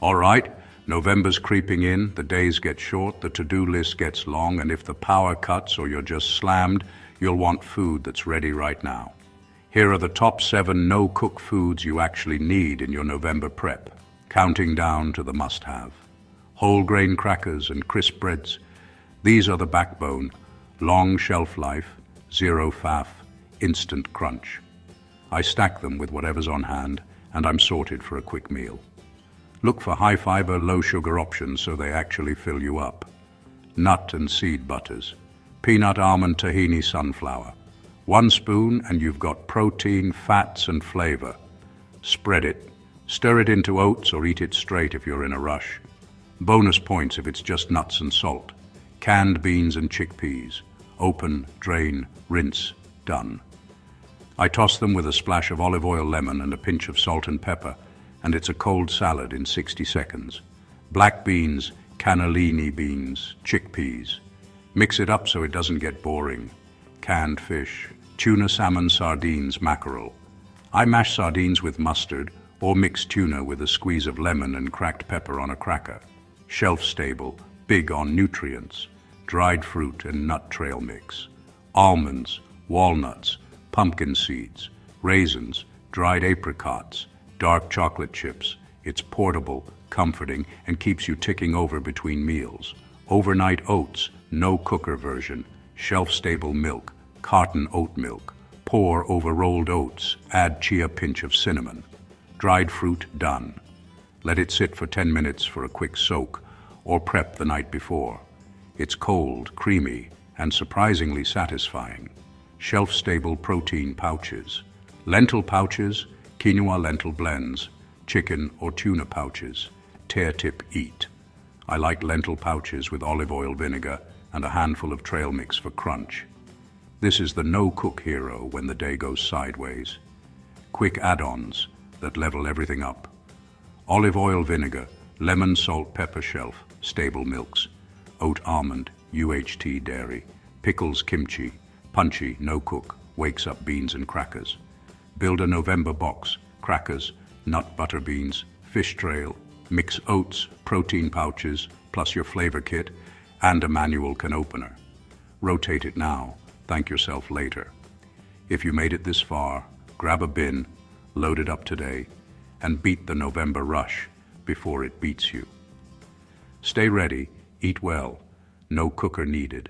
All right, November's creeping in, the days get short, the to-do list gets long, and if the power cuts or you're just slammed, you'll want food that's ready right now. Here are the top 7 no-cook foods you actually need in your November prep, counting down to the must-have. Whole grain crackers and crisp breads. These are the backbone, long shelf life, zero faff, instant crunch. I stack them with whatever's on hand, and I'm sorted for a quick meal. Look for high-fiber, low-sugar options so they actually fill you up. Nut and seed butters. Peanut, almond, tahini, sunflower. 1 spoon and you've got protein, fats, and flavor. Spread it. Stir it into oats or eat it straight if you're in a rush. Bonus points if it's just nuts and salt. Canned beans and chickpeas. Open, drain, rinse, done. I toss them with a splash of olive oil, lemon, and a pinch of salt and pepper, and it's a cold salad in 60 seconds. Black beans, cannellini beans, chickpeas. Mix it up so it doesn't get boring. Canned fish, tuna, salmon, sardines, mackerel. I mash sardines with mustard or mix tuna with a squeeze of lemon and cracked pepper on a cracker. Shelf-stable, big on nutrients. Dried fruit and nut trail mix. Almonds, walnuts, pumpkin seeds, raisins, dried apricots, dark chocolate chips. It's portable, comforting, and keeps you ticking over between meals. Overnight oats, no cooker version. Shelf-stable milk, cotton oat milk. Pour over rolled oats, add chia pinch of cinnamon. Dried fruit, done. Let it sit for 10 minutes for a quick soak, or prep the night before. It's cold, creamy, and surprisingly satisfying. Shelf-stable protein pouches. Lentil pouches, quinoa lentil blends, chicken or tuna pouches. Tear tip eat. I like lentil pouches with olive oil vinegar and a handful of trail mix for crunch. This is the no-cook hero when the day goes sideways. Quick add-ons that level everything up. Olive oil vinegar, lemon, salt, pepper shelf, stable milks. Oat almond, UHT dairy. Pickles kimchi, punchy, no-cook, wakes up beans and crackers. Build a November box, crackers, nut butter beans, fish trail, mix oats, protein pouches, plus your flavor kit, and a manual can opener. Rotate it now, thank yourself later. If you made it this far, grab a bin, load it up today, and beat the November rush before it beats you. Stay ready, eat well, no cooker needed.